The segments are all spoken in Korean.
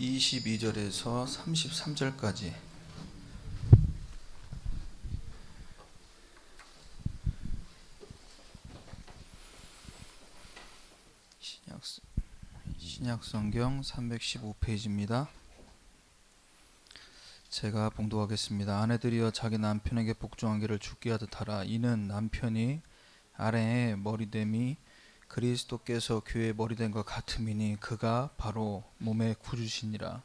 22절에서 33절까지 신약성경 315페이지입니다. 제가 봉독하겠습니다. 아내들이여 자기 남편에게 복종하기를 주께 하듯 하라. 이는 남편이 아내의 머리됨이 그리스도께서 교회의 머리됨과 같음이니 그가 바로 몸의 구주시니라.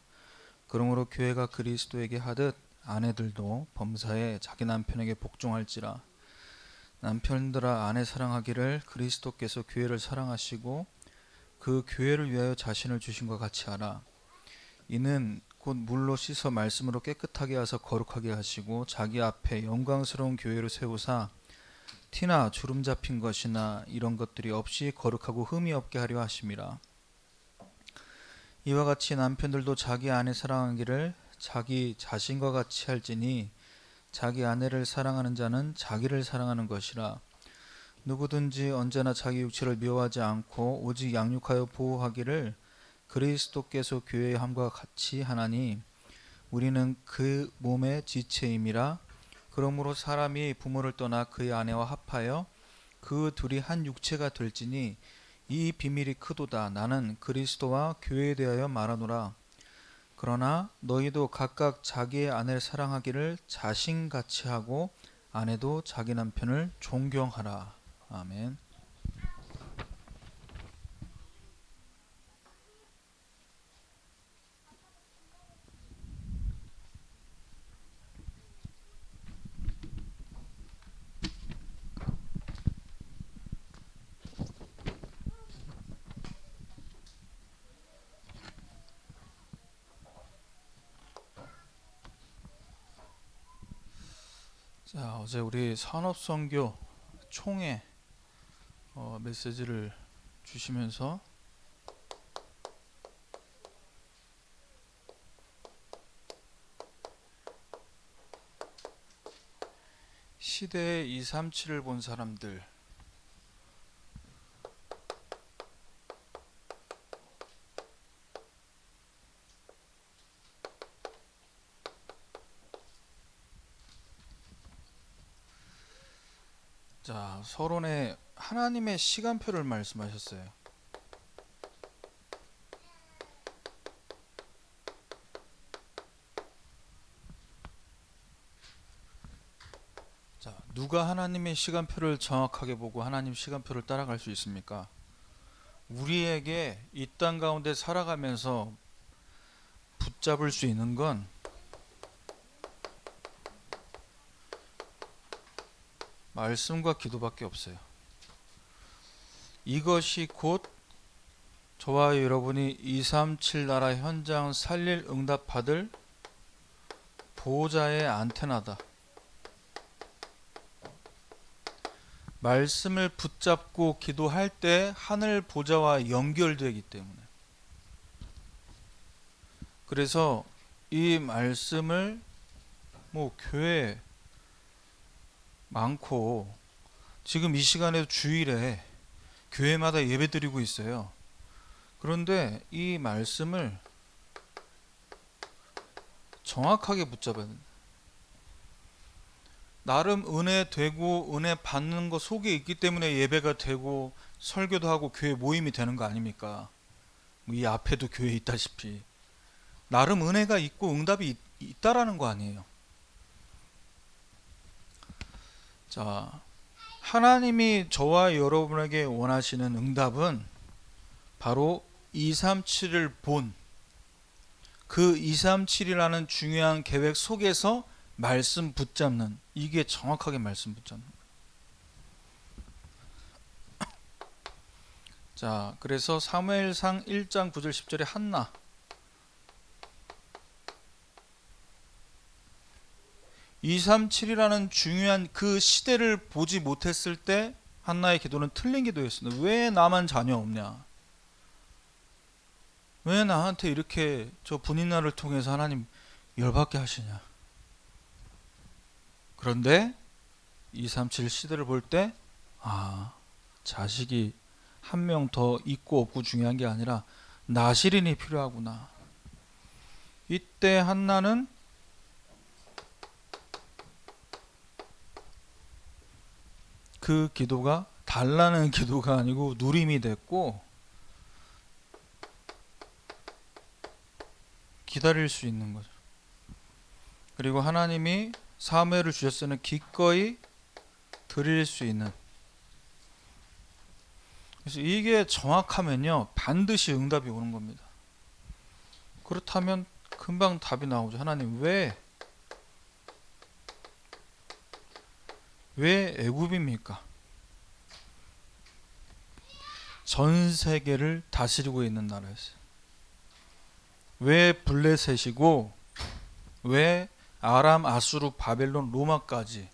그러므로 교회가 그리스도에게 하듯 아내들도 범사에 자기 남편에게 복종할지라. 남편들아 아내 사랑하기를 그리스도께서 교회를 사랑하시고 그 교회를 위하여 자신을 주신 것 같이 하라. 이는 곧 물로 씻어 말씀으로 깨끗하게 하사 거룩하게 하시고 자기 앞에 영광스러운 교회를 세우사 티나 주름 잡힌 것이나 이런 것들이 없이 거룩하고 흠이 없게 하려 하심이라. 이와 같이 남편들도 자기 아내 사랑하기를 자기 자신과 같이 할지니 자기 아내를 사랑하는 자는 자기를 사랑하는 것이라. 누구든지 언제나 자기 육체를 미워하지 않고 오직 양육하여 보호하기를 그리스도께서 교회의 함과 같이 하나니 우리는 그 몸의 지체임이라. 그러므로 사람이 부모를 떠나 그의 아내와 합하여 그 둘이 한 육체가 될지니 이 비밀이 크도다. 나는 그리스도와 교회에 대하여 말하노라. 그러나 너희도 각각 자기의 아내를 사랑하기를 자신같이 하고 아내도 자기 남편을 존경하라. 아멘. 자, 어제 우리 산업선교 총회 메시지를 주시면서 시대의 237을 본 사람들, 자, 서론에 하나님의 시간표를 말씀하셨어요. 자, 누가 하나님의 시간표를 정확하게 보고 하나님 시간표를 따라갈 수 있습니까? 우리에게 이 땅 가운데 살아가면서 붙잡을 수 있는 건 말씀과 기도밖에 없어요. 이것이 곧 저와 여러분이 237 나라 현장 살릴 응답 받을 보호자의 안테나다. 말씀을 붙잡고 기도할 때 하늘 보좌와 연결되기 때문에. 그래서 이 말씀을 교회 많고 지금 이 시간에도 주일에 교회마다 예배 드리고 있어요. 그런데 이 말씀을 정확하게 붙잡아야 된다. 나름 은혜 되고 은혜 받는 거 속에 있기 때문에 예배가 되고 설교도 하고 교회 모임이 되는 거 아닙니까? 이 앞에도 교회 있다시피 나름 은혜가 있고 응답이 있다라는 거 아니에요. 자, 하나님이 저와 여러분에게 원하시는 응답은 바로 237을 본 그 237이라는 중요한 계획 속에서 말씀 붙잡는, 이게 정확하게 말씀 붙잡는 거예요. 자, 그래서 사무엘상 1장 9절 10절에 한나, 237이라는 중요한 그 시대를 보지 못했을 때 한나의 기도는 틀린 기도였습니다. 왜 나만 자녀 없냐? 왜 나한테 이렇게 저 분인날을 통해서 하나님 열받게 하시냐? 그런데 237 시대를 볼 때 자식이 한 명 더 있고 없고 중요한 게 아니라 나실인이 필요하구나. 이때 한나는 그 기도가 달라는 기도가 아니고 누림이 됐고 기다릴 수 있는 거죠. 그리고 하나님이 사무엘을 주셨으면 기꺼이 드릴 수 있는. 그래서 이게 정확하면요 반드시 응답이 오는 겁니다. 그렇다면 금방 답이 나오죠. 하나님 왜 애굽입니까? 전 세계를 다스리고 있는 나라였어요. 왜 블레셋이고 왜 아람, 아수르, 바벨론, 로마까지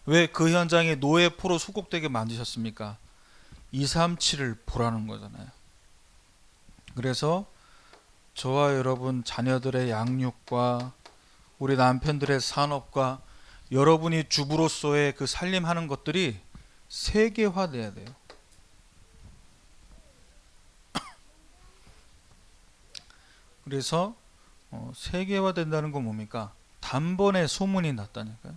왜 그 현장에 노예 포로 수곡되게 만드셨습니까? 237을 보라는 거잖아요. 그래서 저와 여러분 자녀들의 양육과 우리 남편들의 산업과 여러분이 주부로서의 그 살림하는 것들이 세계화돼야 돼요. 그래서 세계화된다는 건 뭡니까? 단번에 소문이 났다니까요.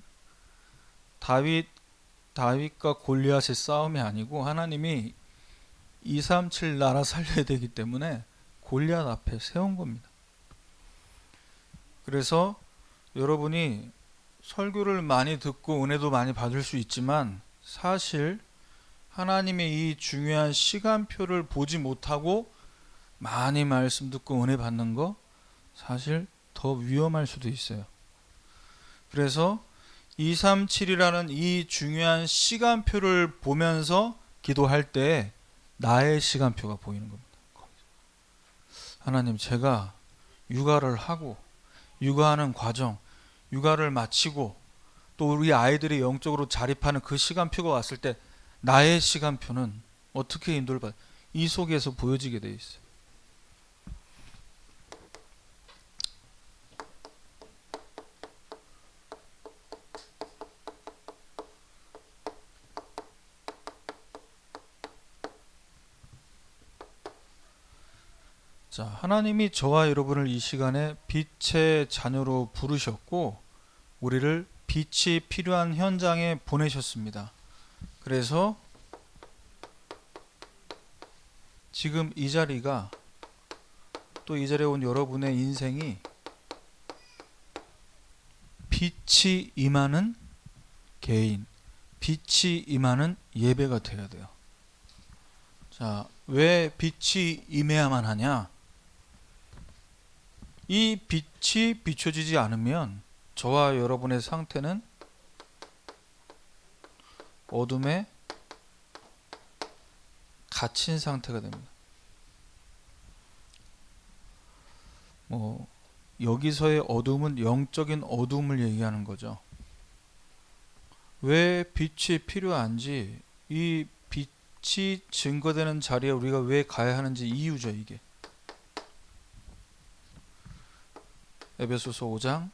다윗과 골리앗의 싸움이 아니고 하나님이 237 나라 살려야 되기 때문에 골리앗 앞에 세운 겁니다. 그래서 여러분이 설교를 많이 듣고 은혜도 많이 받을 수 있지만 사실 하나님의 이 중요한 시간표를 보지 못하고 많이 말씀 듣고 은혜 받는 거 사실 더 위험할 수도 있어요. 그래서 237이라는 이 중요한 시간표를 보면서 기도할 때 나의 시간표가 보이는 겁니다. 하나님 제가 육아를 하고 육아하는 과정, 육아를 마치고 또 우리 아이들이 영적으로 자립하는 그 시간표가 왔을 때 나의 시간표는 어떻게 인도를 받? 이 속에서 보여지게 돼 있어요. 자, 하나님이 저와 여러분을 이 시간에 빛의 자녀로 부르셨고 우리를 빛이 필요한 현장에 보내셨습니다. 그래서 지금 이 자리가 또 이 자리에 온 여러분의 인생이 빛이 임하는 개인, 빛이 임하는 예배가 되어야 돼요. 자, 왜 빛이 임해야만 하냐? 이 빛이 비춰지지 않으면 저와 여러분의 상태는 어둠에 갇힌 상태가 됩니다. 여기서의 어둠은 영적인 어둠을 얘기하는 거죠. 왜 빛이 필요한지, 이 빛이 증거되는 자리에 우리가 왜 가야 하는지 이유죠, 이게. 에베소서 5장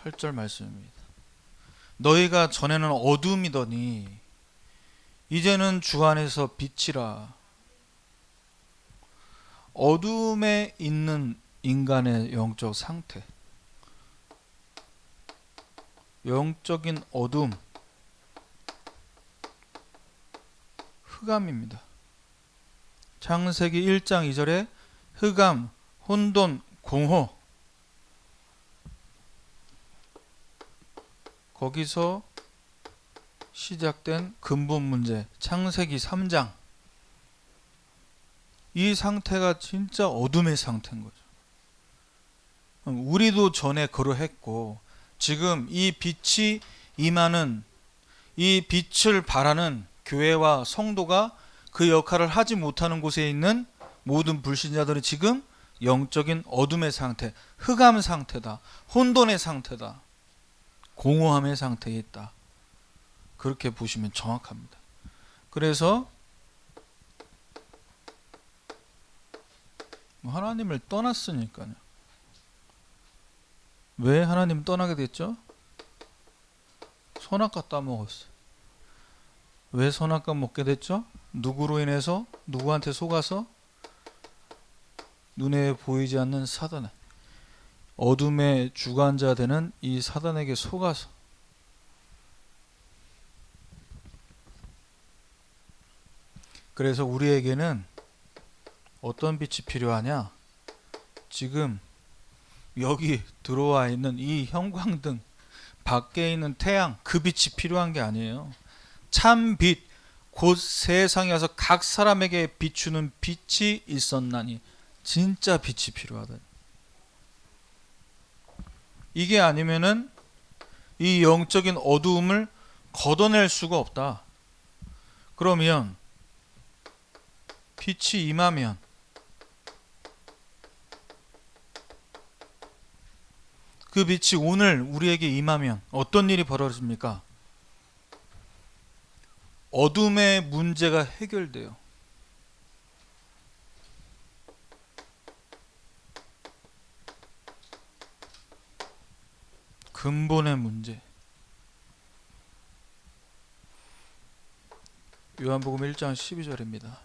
8절 말씀입니다. 너희가 전에는 어둠이더니 이제는 주 안에서 빛이라. 어둠에 있는 인간의 영적 상태, 영적인 어둠, 흑암입니다. 창세기 1장 2절에 흑암, 혼돈, 공허, 거기서 시작된 근본 문제, 창세기 3장. 이 상태가 진짜 어둠의 상태인 거죠. 우리도 전에 그러했고 지금 이 빛이 임하는, 이 빛을 바라는 교회와 성도가 그 역할을 하지 못하는 곳에 있는 모든 불신자들은 지금 영적인 어둠의 상태, 흑암 상태다, 혼돈의 상태다, 공허함의 상태에 있다. 그렇게 보시면 정확합니다. 그래서 하나님을 떠났으니까요. 왜 하나님 떠나게 됐죠? 선악과 따먹었어요. 왜 선악과 먹게 됐죠? 누구로 인해서? 누구한테 속아서? 눈에 보이지 않는 사단에. 어둠의 주관자 되는 이 사단에게 속아서 그래서 우리에게는 어떤 빛이 필요하냐? 지금 여기 들어와 있는 이 형광등, 밖에 있는 태양, 그 빛이 필요한 게 아니에요. 참 빛, 곧 세상에 와서 각 사람에게 비추는 빛이 있었나니, 진짜 빛이 필요하다. 이게 아니면은 이 영적인 어두움을 걷어낼 수가 없다. 그러면 빛이 임하면 그 빛이 오늘 우리에게 임하면 어떤 일이 벌어집니까? 어둠의 문제가 해결돼요. 근본의 문제. 요한복음 1장 12절입니다.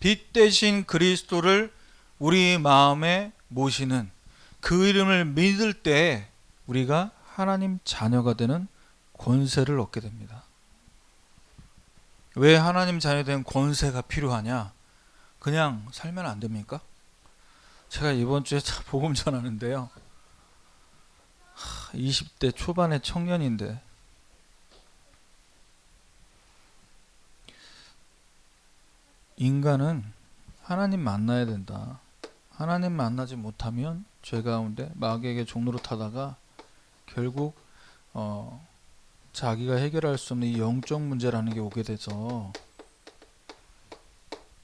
빛 대신 그리스도를 우리 마음에 모시는 그 이름을 믿을 때 우리가 하나님 자녀가 되는 권세를 얻게 됩니다. 왜 하나님 자녀 된 권세가 필요하냐? 그냥 살면 안 됩니까? 제가 이번 주에 복음 전하는데요. 20대 초반의 청년인데 인간은 하나님 만나야 된다. 하나님 만나지 못하면 죄 가운데 마귀에게 종로로 타다가 결국 자기가 해결할 수 없는 이 영적 문제라는 게 오게 돼서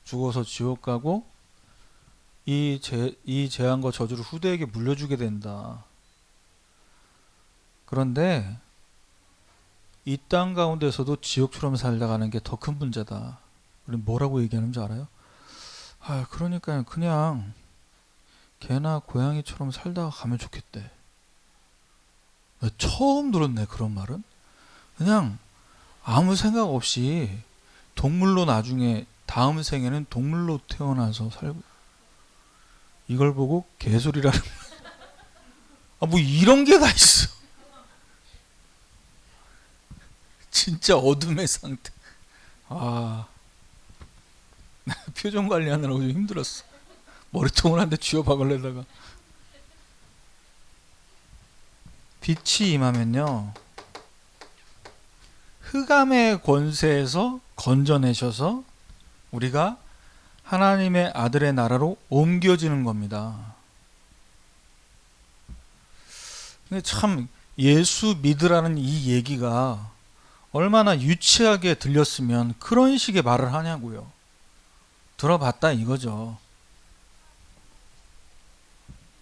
죽어서 지옥 가고 이 재앙과 저주를 후대에게 물려주게 된다. 그런데 이 땅 가운데서도 지옥처럼 살다가는 게 더 큰 문제다. 우리 뭐라고 얘기하는 줄 알아요? 그러니까 그냥 개나 고양이처럼 살다가 가면 좋겠대. 처음 들었네 그런 말은. 그냥 아무 생각 없이 동물로 나중에 다음 생에는 동물로 태어나서 살고, 이걸 보고 개소리라는 뭐 이런 게 다 있어. 진짜 어둠의 상태. 표정 관리하느라고 좀 힘들었어. 머리통을 한 대 쥐어 박으려다가. 빛이 임하면요, 흑암의 권세에서 건져내셔서 우리가 하나님의 아들의 나라로 옮겨지는 겁니다. 근데 참 예수 믿으라는 이 얘기가 얼마나 유치하게 들렸으면 그런 식의 말을 하냐고요. 들어봤다 이거죠.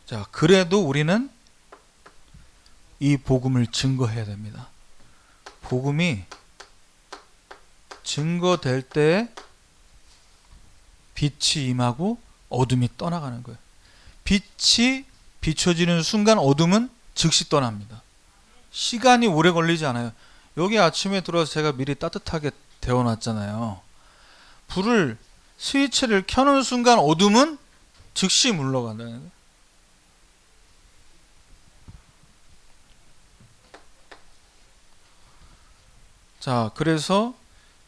자, 그래도 우리는 이 복음을 증거해야 됩니다. 복음이 증거될 때 빛이 임하고 어둠이 떠나가는 거예요. 빛이 비춰지는 순간 어둠은 즉시 떠납니다. 시간이 오래 걸리지 않아요. 여기 아침에 들어와서 제가 미리 따뜻하게 데워놨잖아요. 불을 스위치를 켜는 순간 어둠은 즉시 물러간다는 거예요. 자, 그래서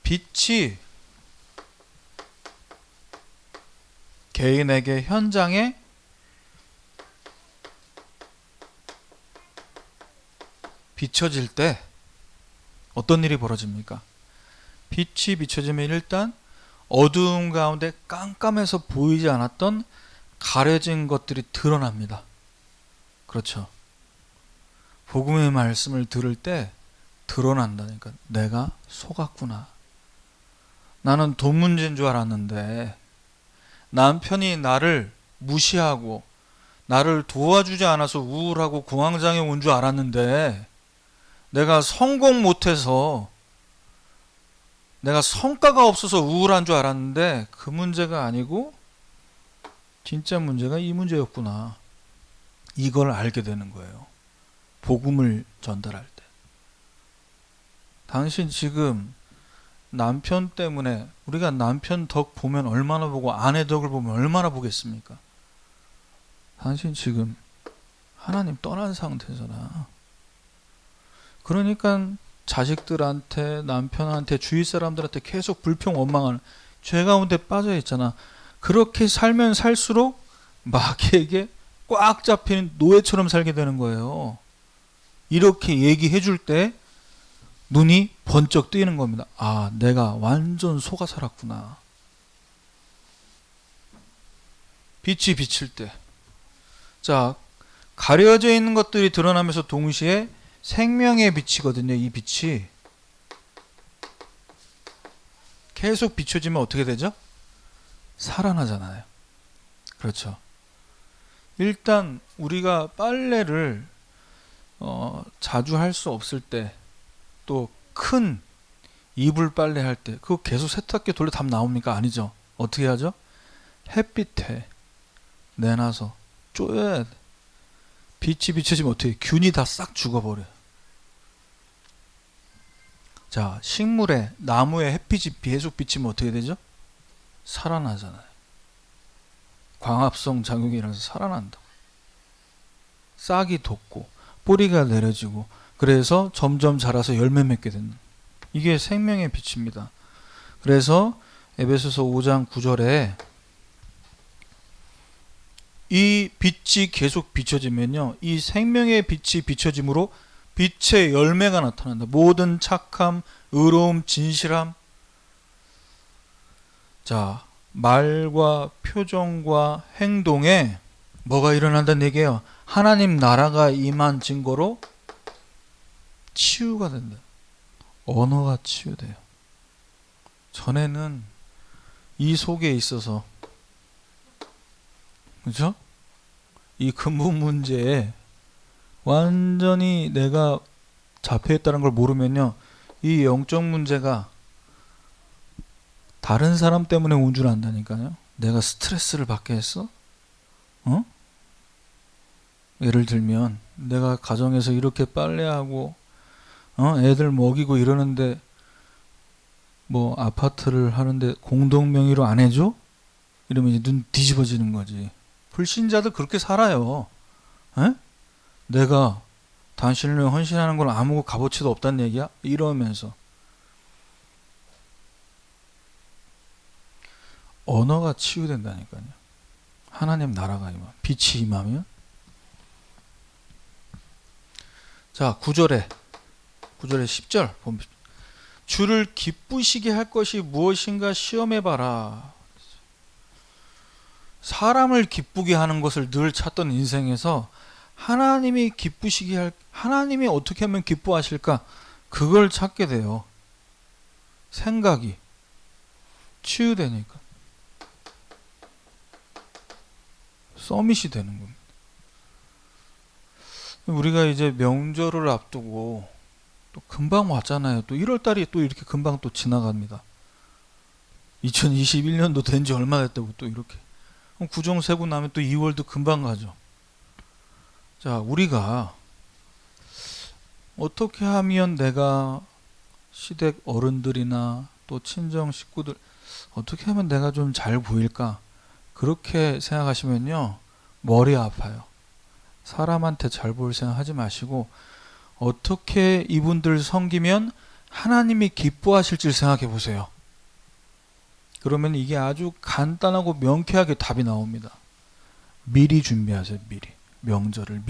빛이 개인에게 현장에 비춰질 때 어떤 일이 벌어집니까? 빛이 비춰지면 일단 어두움 가운데 깜깜해서 보이지 않았던 가려진 것들이 드러납니다. 그렇죠. 복음의 말씀을 들을 때 드러난다니까. 내가 속았구나. 나는 돈 문제인 줄 알았는데 남편이 나를 무시하고 나를 도와주지 않아서 우울하고 공황장애 온 줄 알았는데 내가 성공 못해서 내가 성과가 없어서 우울한 줄 알았는데 그 문제가 아니고 진짜 문제가 이 문제였구나. 이걸 알게 되는 거예요. 복음을 전달할 때. 당신 지금 남편 때문에, 우리가 남편 덕 보면 얼마나 보고 아내 덕을 보면 얼마나 보겠습니까? 당신 지금 하나님 떠난 상태잖아. 그러니까 자식들한테, 남편한테, 주위 사람들한테 계속 불평 원망하는 죄 가운데 빠져 있잖아. 그렇게 살면 살수록 마귀에게 꽉 잡히는 노예처럼 살게 되는 거예요. 이렇게 얘기해 줄 때 눈이 번쩍 뜨이는 겁니다. 아, 내가 완전 속아 살았구나. 빛이 비칠 때. 자, 가려져 있는 것들이 드러나면서 동시에 생명의 빛이거든요. 이 빛이 계속 비춰지면 어떻게 되죠? 살아나잖아요. 그렇죠. 일단 우리가 빨래를 자주 할 수 없을 때, 또 큰 이불 빨래 할 때 그거 계속 세탁기 돌려 답 나옵니까? 아니죠. 어떻게 하죠? 햇빛에 내놔서 쪼여야 돼. 빛이 비춰지면 어떻게 균이 다 싹 죽어버려요. 자, 식물에, 나무에 햇빛이 계속 비치면 어떻게 되죠? 살아나잖아요. 광합성 작용이 일어나서 살아난다. 싹이 돋고 뿌리가 내려지고 그래서 점점 자라서 열매 맺게 된다. 이게 생명의 빛입니다. 그래서 에베소서 5장 9절에 이 빛이 계속 비춰지면요, 이 생명의 빛이 비춰짐으로 빛의 열매가 나타난다. 모든 착함, 의로움, 진실함. 자, 말과 표정과 행동에 뭐가 일어난다는 얘기예요? 하나님 나라가 임한 증거로 치유가 된다. 언어가 치유돼요. 전에는 이 속에 있어서, 그죠? 이 근본 문제에 완전히 내가 잡혀있다는 걸 모르면요, 이 영적 문제가 다른 사람 때문에 온 줄 안다니까요. 내가 스트레스를 받게 했어? 예를 들면 내가 가정에서 이렇게 빨래하고 애들 먹이고 이러는데 뭐 아파트를 하는데 공동 명의로 안 해줘? 이러면 이제 눈 뒤집어지는 거지. 불신자들 그렇게 살아요. 에? 내가 당신을 위해 헌신하는 건 아무 값어치도 없다는 얘기야? 이러면서. 언어가 치유된다니까요. 하나님 나라가 임하면, 빛이 임하면. 자, 9절에 10절 보면, 주를 기쁘시게 할 것이 무엇인가 시험해봐라. 사람을 기쁘게 하는 것을 늘 찾던 인생에서 하나님이 기쁘시게 할, 하나님이 어떻게 하면 기뻐하실까? 그걸 찾게 돼요. 생각이 치유되니까 서밋이 되는 겁니다. 우리가 이제 명절을 앞두고 또 금방 왔잖아요. 또 1월달이 또 이렇게 금방 또 지나갑니다. 2021년도 된 지 얼마 됐다고 또 이렇게. 구정 세고 나면 또 2월도 금방 가죠. 자, 우리가 어떻게 하면 내가 시댁 어른들이나 또 친정 식구들 어떻게 하면 내가 좀 잘 보일까? 그렇게 생각하시면요, 머리 아파요. 사람한테 잘 보일 생각 하지 마시고 어떻게 이분들 섬기면 하나님이 기뻐하실지 생각해 보세요. 그러면 이게 아주 간단하고 명쾌하게 답이 나옵니다. 미리 준비하세요. 미리. 명절을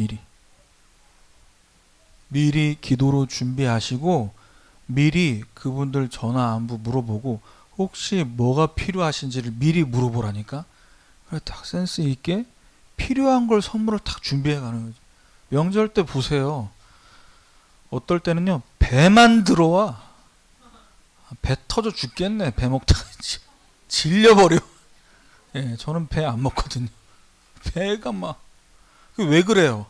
미리 기도로 준비하시고 미리 그분들 전화 안부 물어보고 혹시 뭐가 필요하신지를 미리 물어보라니까. 그래, 딱 센스 있게 필요한 걸 선물을 딱 준비해 가는 거죠. 명절 때 보세요. 어떨 때는요, 배만 들어와. 배 터져 죽겠네. 배 먹다가 질려버려. 예, 저는 배 안 먹거든요. 배가 막. 왜 그래요?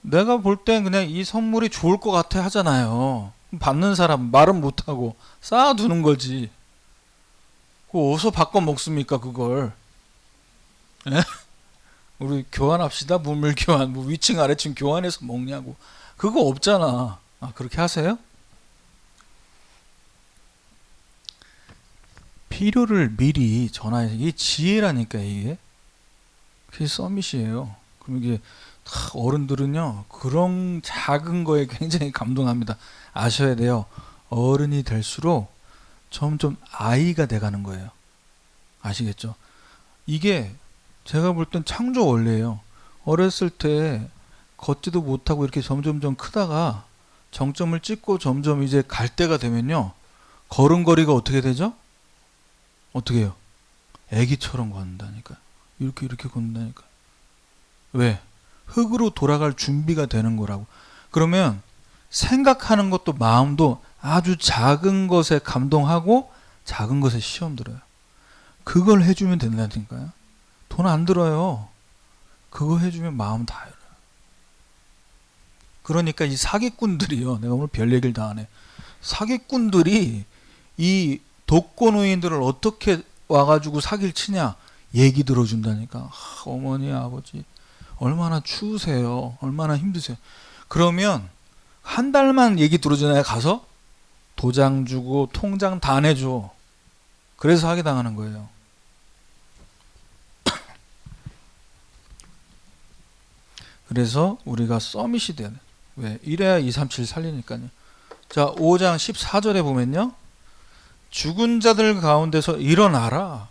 내가 볼 땐 그냥 이 선물이 좋을 것 같아 하잖아요. 받는 사람 말은 못하고 쌓아두는 거지. 그거 어디서 바꿔 먹습니까, 그걸? 예? 우리 교환합시다. 물물 교환. 뭐 위층 아래층 교환해서 먹냐고. 그거 없잖아. 아, 그렇게 하세요? 필요를 미리 전화해서, 이게 지혜라니까. 이게 그게 서밋이에요. 그럼 이게 어른들은요 그런 작은 거에 굉장히 감동합니다. 아셔야 돼요. 어른이 될수록 점점 아이가 돼가는 거예요. 아시겠죠? 이게 제가 볼 땐 창조 원리예요. 어렸을 때 걷지도 못하고 이렇게 점점점 크다가 정점을 찍고 점점 이제 갈 때가 되면요. 걸음걸이가 어떻게 되죠? 어떻게 해요? 애기처럼 걷는다니까요. 이렇게 걷는다니까. 왜? 흙으로 돌아갈 준비가 되는 거라고. 그러면 생각하는 것도 마음도 아주 작은 것에 감동하고 작은 것에 시험 들어요. 그걸 해주면 된다니까요. 돈 안 들어요. 그거 해주면 마음 다 열어요. 그러니까 이 사기꾼들이요. 내가 오늘 별 얘기를 다 하네. 사기꾼들이 이 독거노인들을 어떻게 와가지고 사기를 치냐 얘기 들어준다니까. 어머니 아버지 얼마나 추우세요. 얼마나 힘드세요. 그러면 한 달만 얘기 들어주나요? 가서 도장 주고 통장 다 내줘. 그래서 사기당하는 거예요. 그래서 우리가 서밋이 돼야 돼. 왜? 이래야 237 살리니까요. 자, 5장 14절에 보면요. 죽은 자들 가운데서 일어나라.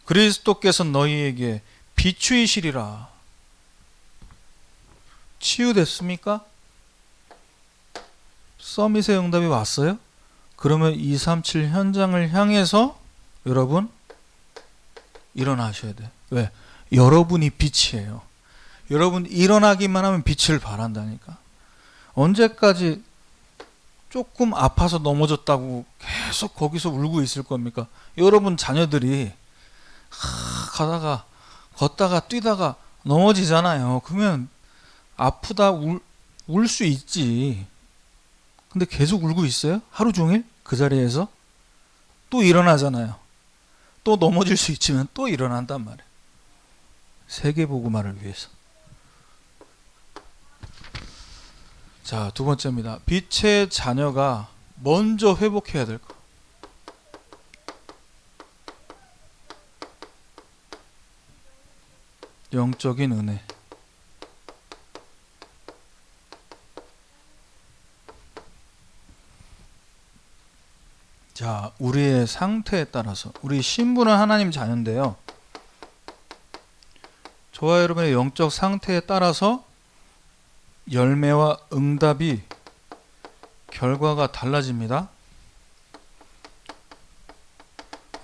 그리스도께서 너희에게 비추이시리라. 치유됐습니까? 서밋의 응답이 왔어요? 그러면 237 현장을 향해서 여러분 일어나셔야 돼. 왜? 여러분이 빛이에요. 여러분 일어나기만 하면 빛을 발한다니까. 언제까지 조금 아파서 넘어졌다고 계속 거기서 울고 있을 겁니까? 여러분 자녀들이 가다가 걷다가 뛰다가 넘어지잖아요. 그러면 아프다 울 수 있지. 근데 계속 울고 있어요? 하루 종일 그 자리에서 또 일어나잖아요. 또 넘어질 수 있지만 또 일어난단 말이에요. 세계복음화를 위해서. 자, 두 번째입니다. 빛의 자녀가 먼저 회복해야 될 거. 영적인 은혜. 자, 우리의 상태에 따라서 우리 신분은 하나님 자녀인데요. 저와 여러분의 영적 상태에 따라서 열매와 응답이 결과가 달라집니다.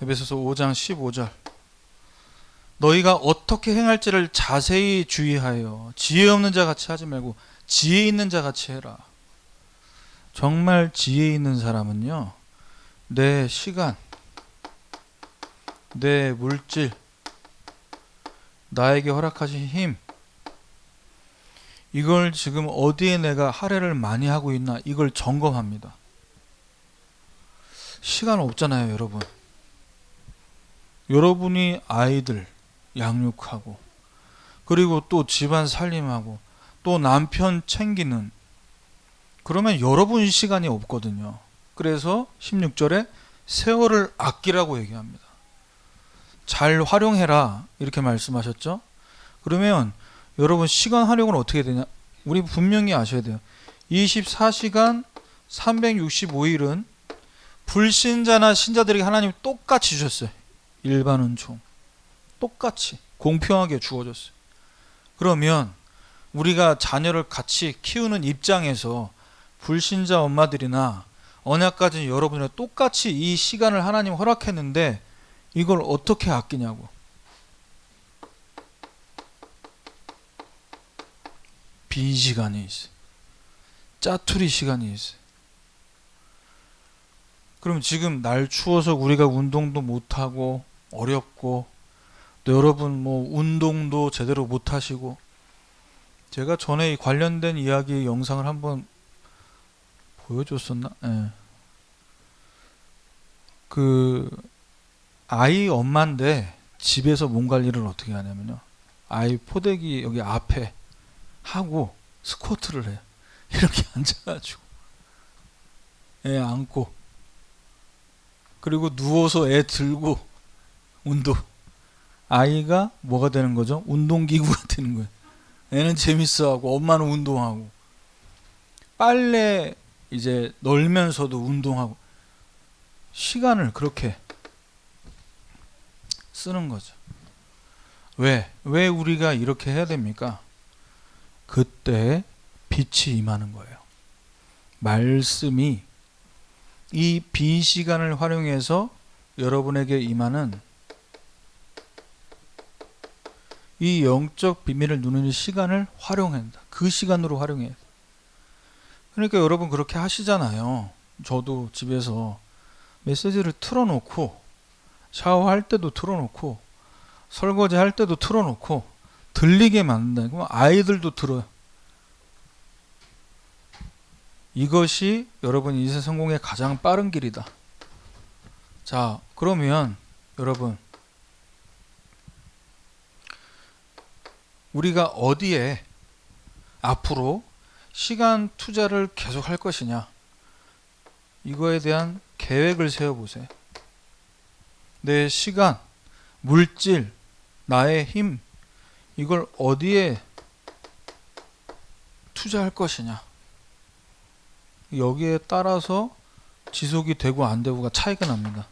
에베소서 5장 15절. 너희가 어떻게 행할지를 자세히 주의하여 지혜 없는 자 같이 하지 말고 지혜 있는 자 같이 해라. 정말 지혜 있는 사람은요. 내 시간, 내 물질, 나에게 허락하신 힘, 이걸 지금 어디에 내가 할애를 많이 하고 있나 이걸 점검합니다. 시간 없잖아요, 여러분. 여러분이 아이들 양육하고 그리고 또 집안 살림하고 또 남편 챙기는, 그러면 여러분 시간이 없거든요. 그래서 16절에 세월을 아끼라고 얘기합니다. 잘 활용해라 이렇게 말씀하셨죠. 그러면 여러분 시간 활용은 어떻게 되냐? 우리 분명히 아셔야 돼요. 24시간 365일은 불신자나 신자들에게 하나님 똑같이 주셨어요. 일반 은총 똑같이 공평하게 주어졌어요. 그러면 우리가 자녀를 같이 키우는 입장에서 불신자 엄마들이나 언약 가진 여러분이 똑같이 이 시간을 하나님 허락했는데 이걸 어떻게 아끼냐고. 빈 시간이 있어요. 짜투리 시간이 있어요. 그럼 지금 날 추워서 우리가 운동도 못하고 어렵고 또 여러분 뭐 운동도 제대로 못하시고, 제가 전에 관련된 이야기 영상을 한번 보여줬었나? 네. 그 아이 엄마인데 집에서 몸 관리를 어떻게 하냐면요. 아이 포대기 여기 앞에 하고 스쿼트를 해요. 이렇게 앉아가지고 애 안고 그리고 누워서 애 들고 운동. 아이가 뭐가 되는 거죠? 운동기구가 되는 거예요. 애는 재밌어하고 엄마는 운동하고, 빨래 이제 널면서도 운동하고, 시간을 그렇게 쓰는 거죠. 왜 우리가 이렇게 해야 됩니까? 그때 빛이 임하는 거예요. 말씀이 이 빈 시간을 활용해서 여러분에게 임하는 이 영적 비밀을 누리는 시간을 활용한다. 그 시간으로 활용해야 돼. 그러니까 여러분 그렇게 하시잖아요. 저도 집에서 메시지를 틀어놓고, 샤워할 때도 틀어놓고, 설거지 할 때도 틀어놓고 들리게 만든다. 그럼 아이들도 들어요. 이것이 여러분 인생 성공의 가장 빠른 길이다. 자, 그러면 여러분, 우리가 어디에 앞으로 시간 투자를 계속 할 것이냐, 이거에 대한 계획을 세워보세요. 내 시간, 물질, 나의 힘, 이걸 어디에 투자할 것이냐, 여기에 따라서 지속이 되고 안 되고가 차이가 납니다.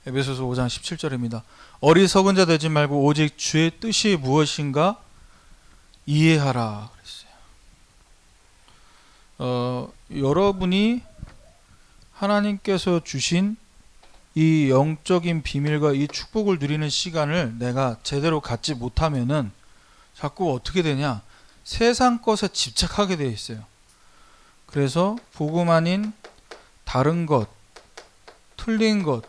에베소서 5장 17절입니다. 어리석은 자 되지 말고 오직 주의 뜻이 무엇인가 이해하라 그랬어요. 여러분이 하나님께서 주신 이 영적인 비밀과 이 축복을 누리는 시간을 내가 제대로 갖지 못하면은 자꾸 어떻게 되냐, 세상 것에 집착하게 되어 있어요. 그래서 복음 아닌 다른 것, 틀린 것,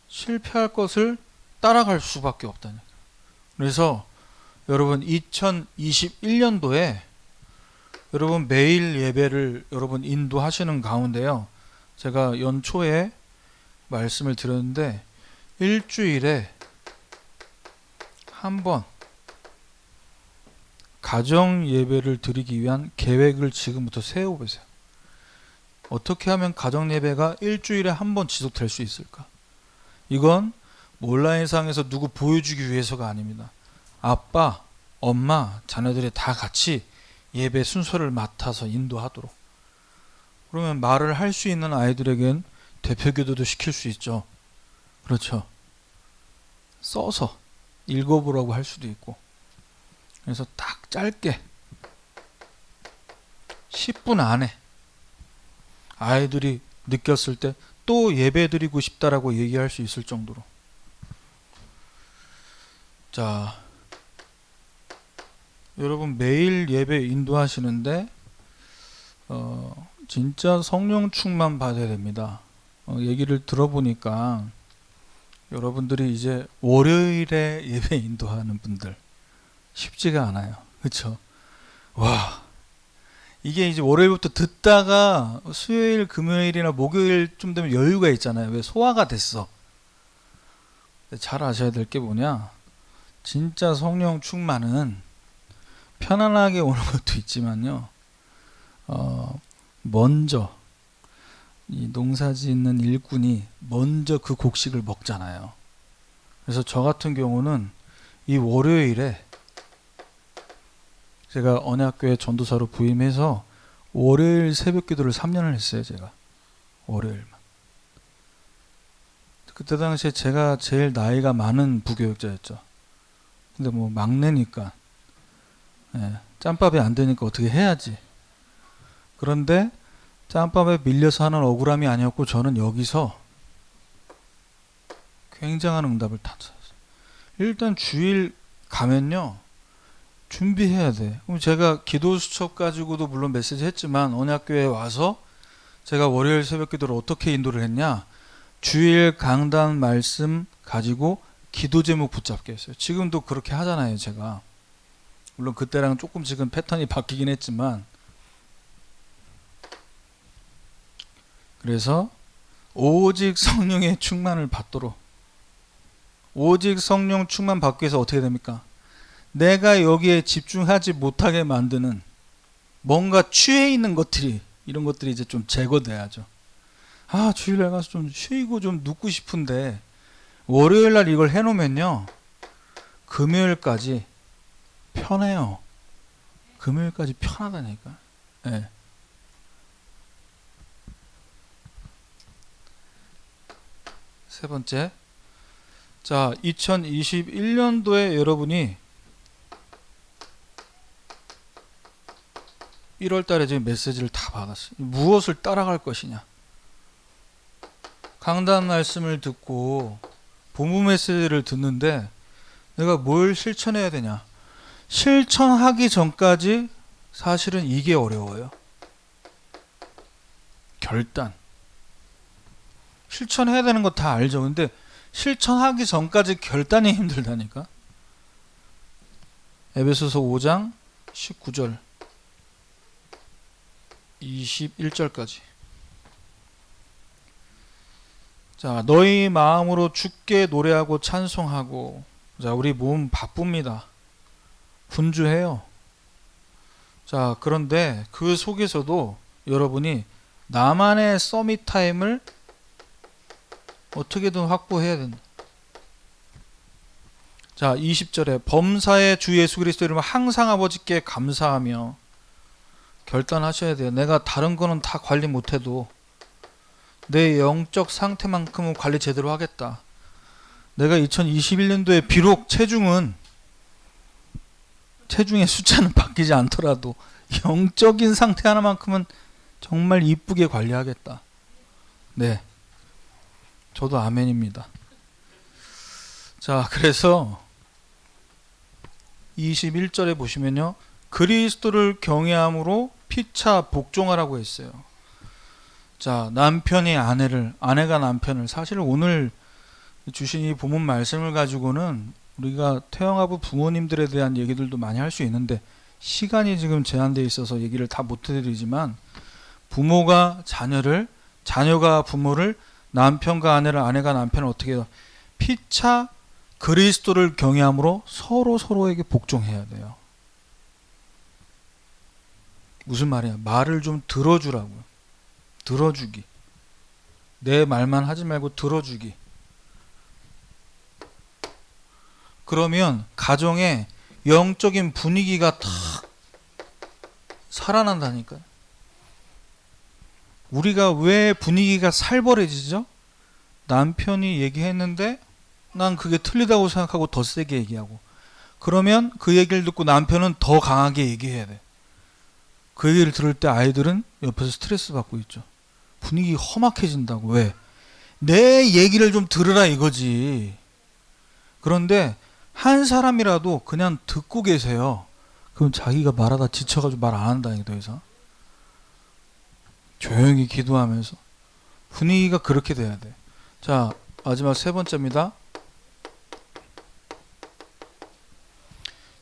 실패할 것을 따라갈 수밖에 없다니까. 그래서 여러분 2021년도에 여러분 매일 예배를 여러분 인도하시는 가운데요, 제가 연초에 말씀을 드렸는데 일주일에 한 번 가정 예배를 드리기 위한 계획을 지금부터 세워보세요. 어떻게 하면 가정 예배가 일주일에 한 번 지속될 수 있을까? 이건 온라인상에서 누구 보여주기 위해서가 아닙니다. 아빠, 엄마, 자녀들이 다 같이 예배 순서를 맡아서 인도하도록. 그러면 말을 할 수 있는 아이들에겐 대표기도도 시킬 수 있죠. 그렇죠. 써서 읽어보라고 할 수도 있고. 그래서 딱 짧게 10분 안에 아이들이 느꼈을 때 또 예배 드리고 싶다라고 얘기할 수 있을 정도로. 자, 여러분 매일 예배 인도하시는데 진짜 성령 충만 받아야 됩니다. 얘기를 들어보니까 여러분들이 이제 월요일에 예배 인도하는 분들 쉽지가 않아요. 그렇죠? 와, 이게 이제 월요일부터 듣다가 수요일, 금요일이나 목요일쯤 되면 여유가 있잖아요. 왜? 소화가 됐어. 잘 아셔야 될 게 뭐냐, 진짜 성령 충만은 편안하게 오는 것도 있지만요, 먼저 이 농사 짓는 일꾼이 먼저 그 곡식을 먹잖아요. 그래서 저 같은 경우는 이 월요일에 제가 언약교회 전도사로 부임해서 월요일 새벽 기도를 3년을 했어요. 제가 월요일만. 그때 당시에 제가 제일 나이가 많은 부교육자였죠. 근데 뭐 막내니까 짬밥이 안 되니까 어떻게 해야지. 그런데 짬밥에 밀려서 하는 억울함이 아니었고, 저는 여기서 굉장한 응답을 탔어요. 일단 주일 가면요, 준비해야 돼. 그럼 제가 기도 수첩 가지고도 물론 메시지 했지만, 언약교회에 와서 제가 월요일 새벽 기도를 어떻게 인도를 했냐, 주일 강단 말씀 가지고 기도 제목 붙잡게 했어요. 지금도 그렇게 하잖아요. 제가 물론 그때랑 조금 지금 패턴이 바뀌긴 했지만, 그래서 오직 성령의 충만을 받도록, 오직 성령 충만 받기 위해서 어떻게 됩니까? 내가 여기에 집중하지 못하게 만드는 뭔가 취해 있는 것들이 이런 것들이 이제 좀 제거돼야죠. 아, 주일날 가서 좀 쉬고 좀 눕고 싶은데 월요일날 이걸 해놓으면요 금요일까지 편해요. 금요일까지 편하다니까. 네. 세 번째, 자 2021년도에 여러분이 1월달에 지금 메시지를 다 받았어요. 무엇을 따라갈 것이냐. 강단 말씀을 듣고 본부 메시지를 듣는데 내가 뭘 실천해야 되냐. 실천하기 전까지 사실은 이게 어려워요. 결단. 실천해야 되는 거 다 알죠. 근데 실천하기 전까지 결단이 힘들다니까. 에베소서 5장 19절 21절까지. 자, 너희 마음으로 주께 노래하고 찬송하고. 자, 우리 몸 바쁩니다. 분주해요. 자, 그런데 그 속에서도 여러분이 나만의 서밋 타임을 어떻게든 확보해야 된다. 자, 20절에 범사의 주 예수 그리스도 이름으로 항상 아버지께 감사하며. 결단하셔야 돼요. 내가 다른 거는 다 관리 못해도 내 영적 상태만큼은 관리 제대로 하겠다. 내가 2021년도에 비록 체중의 숫자는 바뀌지 않더라도 영적인 상태 하나만큼은 정말 이쁘게 관리하겠다. 네, 저도 아멘입니다. 자, 그래서 21절에 보시면요, 그리스도를 경외함으로 피차 복종하라고 했어요. 자, 남편이 아내를, 아내가 남편을, 사실 오늘 주신 이 본문 말씀을 가지고는 우리가 태영아부 부모님들에 대한 얘기들도 많이 할 수 있는데 시간이 지금 제한되어 있어서 얘기를 다 못 해드리지만, 부모가 자녀를, 자녀가 부모를, 남편과 아내를, 아내가 남편을 어떻게 해요? 피차 그리스도를 경외함으로 서로 서로에게 복종해야 돼요. 무슨 말이야? 말을 좀 들어주라고요. 들어주기. 내 말만 하지 말고 들어주기. 그러면 가정에 영적인 분위기가 탁 살아난다니까요. 우리가 왜 분위기가 살벌해지죠? 남편이 얘기했는데 난 그게 틀리다고 생각하고 더 세게 얘기하고, 그러면 그 얘기를 듣고 남편은 더 강하게 얘기해야 돼. 그 얘기를 들을 때 아이들은 옆에서 스트레스 받고 있죠. 분위기 험악해진다고. 왜? 내 얘기를 좀 들으라 이거지. 그런데 한 사람이라도 그냥 듣고 계세요. 그럼 자기가 말하다 지쳐가지고 말 안 한다. 더 이상 조용히 기도하면서 분위기가 그렇게 돼야 돼. 자, 마지막 세 번째입니다.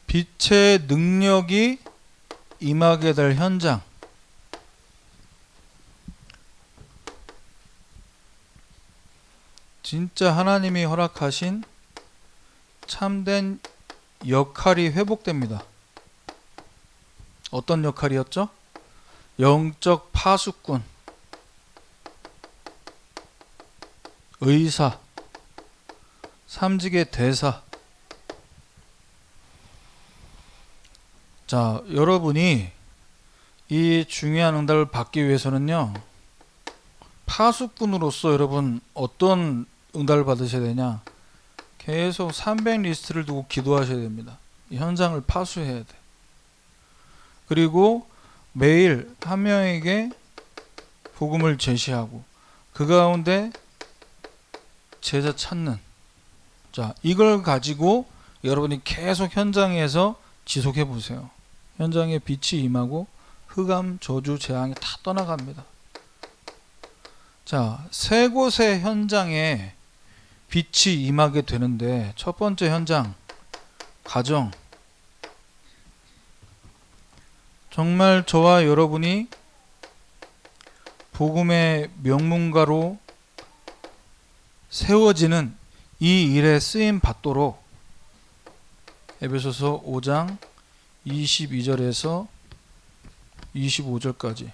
빛의 능력이 임하게 될 현장. 진짜 하나님이 허락하신 참된 역할이 회복됩니다. 어떤 역할이었죠? 영적 파수꾼, 의사, 삼직의 대사. 자, 여러분이 이 중요한 응답을 받기 위해서는요, 파수꾼으로서 여러분 어떤 응답을 받으셔야 되냐? 계속 300 리스트를 두고 기도하셔야 됩니다. 이 현장을 파수해야 돼. 그리고 매일 한 명에게 복음을 제시하고 그 가운데 제자 찾는. 자, 이걸 가지고 여러분이 계속 현장에서 지속해 보세요. 현장에 빛이 임하고 흑암, 저주, 재앙이 다 떠나갑니다. 자, 세 곳의 현장에 빛이 임하게 되는데, 첫 번째 현장, 가정. 정말 저와 여러분이 복음의 명문가로 세워지는 이 일에 쓰임 받도록 에베소서 5장 22절에서 25절까지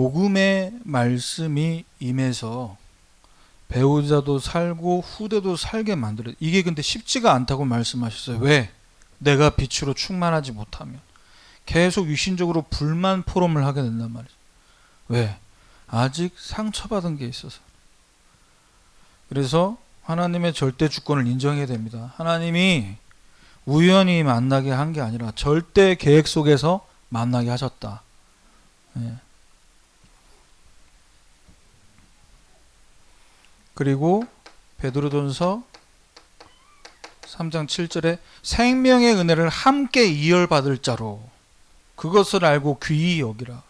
복음의 말씀이 임해서 배우자도 살고 후대도 살게 만들어. 이게 근데 쉽지가 않다고 말씀하셨어요. 왜? 내가 빛으로 충만하지 못하면 계속 유신적으로 불만 포럼을 하게 된단 말이죠. 왜? 아직 상처받은 게 있어서. 그래서 하나님의 절대 주권을 인정해야 됩니다. 하나님이 우연히 만나게 한 게 아니라 절대 계획 속에서 만나게 하셨다. 예. 그리고 베드로전서 3장 7절에 생명의 은혜를 함께 이열받을 자로 그것을 알고 귀히 여기라.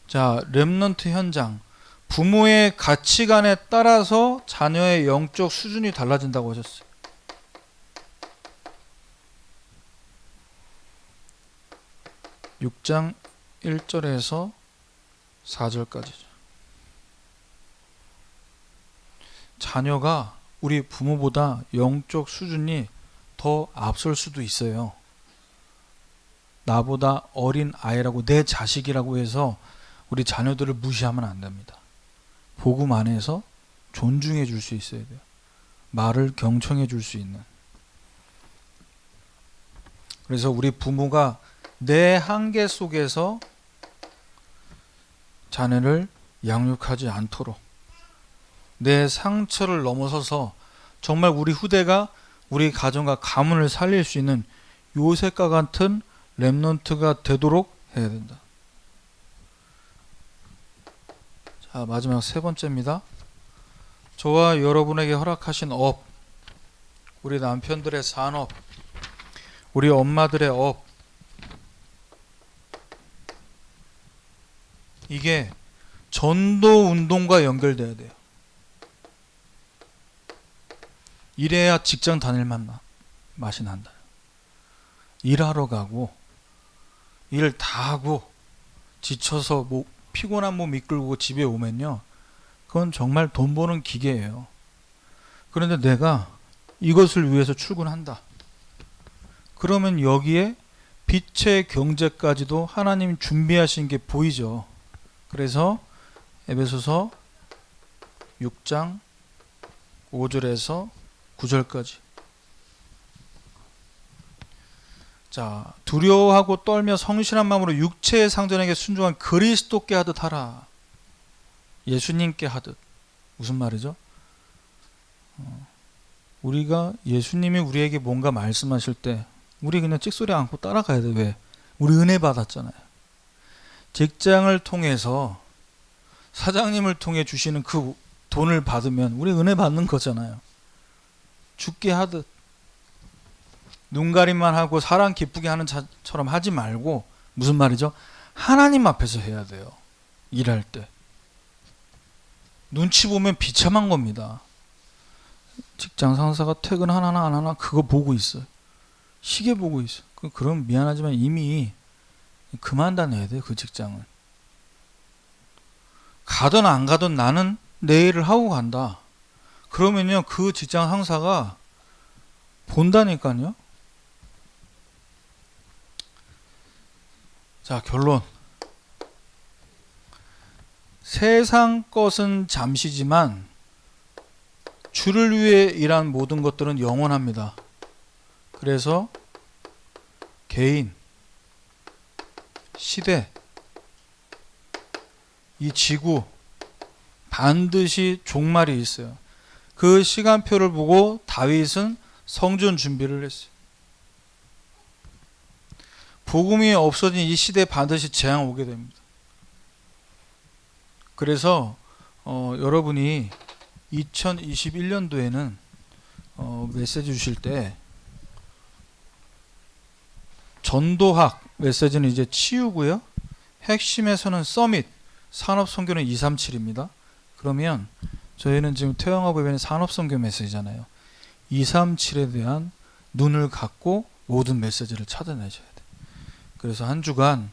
자, 렘넌트 현장. 부모의 가치관에 따라서 자녀의 영적 수준이 달라진다고 하셨어요. (6장 1절에서 4절까지죠) 자녀가 우리 부모보다 영적 수준이 더 앞설 수도 있어요. 나보다 어린 아이라고, 내 자식이라고 해서 우리 자녀들을 무시하면 안 됩니다. 복음 안에서 존중해 줄 수 있어야 돼요. 말을 경청해 줄 수 있는. 그래서 우리 부모가 내 한계 속에서 자녀를 양육하지 않도록, 내 상처를 넘어서서 정말 우리 후대가 우리 가정과 가문을 살릴 수 있는 요셉과 같은 렘넌트가 되도록 해야 된다. 자, 마지막 세 번째입니다. 저와 여러분에게 허락하신 업, 우리 남편들의 산업, 우리 엄마들의 업, 이게 전도 운동과 연결돼야 돼요. 이래야 직장 다닐 맛이 난다. 일하러 가고 일 다 하고 지쳐서 피곤한 몸 이끌고 집에 오면요, 그건 정말 돈 버는 기계예요. 그런데 내가 이것을 위해서 출근한다. 그러면 여기에 빛의 경제까지도 하나님 준비하신 게 보이죠. 그래서 에베소서 6장 5절에서 9절까지. 자, 두려워하고 떨며 성실한 마음으로 육체의 상전에게 순종한 그리스도께 하듯 하라. 예수님께 하듯. 무슨 말이죠? 우리가 예수님이 우리에게 뭔가 말씀하실 때 우리 그냥 찍소리 않고 따라가야 돼. 왜? 우리 은혜 받았잖아요. 직장을 통해서 사장님을 통해 주시는 그 돈을 받으면 우리 은혜 받는 거잖아요. 죽게 하듯. 눈가림만 하고 사람 기쁘게 하는 자처럼 하지 말고, 무슨 말이죠? 하나님 앞에서 해야 돼요. 일할 때. 눈치 보면 비참한 겁니다. 직장 상사가 퇴근하나 안 하나 그거 보고 있어요. 시계 보고 있어요. 그럼 미안하지만 이미 그만 다녀야 돼요. 그 직장은. 가든 안 가든 나는 내 일을 하고 간다. 그러면요, 그 직장 상사가 본다니까요. 자, 결론. 세상 것은 잠시지만 주를 위해 일한 모든 것들은 영원합니다. 그래서 개인, 시대, 이 지구 반드시 종말이 있어요. 그 시간표를 보고 다윗은 성전 준비를 했어요. 복음이 없어진 이 시대에 반드시 재앙 오게 됩니다. 그래서 여러분이 2021년도에는 메시지 주실 때 전도학 메시지는 이제 치우고요, 핵심에서는 서밋, 산업선교는 237입니다. 그러면 저희는 지금 태영아법인의 산업선교 메시지잖아요. 237에 대한 눈을 갖고 모든 메시지를 찾아내셔야 돼요. 그래서 한 주간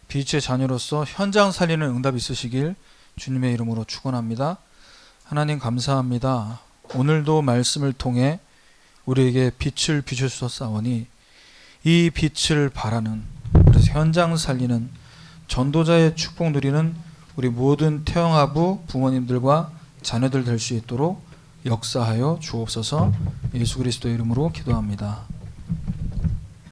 빛의 자녀로서 현장 살리는 응답 있으시길 주님의 이름으로 축원합니다. 하나님 감사합니다. 오늘도 말씀을 통해 우리에게 빛을 비추셨사오니 이 빛을 바라는, 그래서 현장 살리는 전도자의 축복 누리는 우리 모든 태영아부 부모님들과 자녀들 될 수 있도록 역사하여 주옵소서. 예수 그리스도의 이름으로 기도합니다.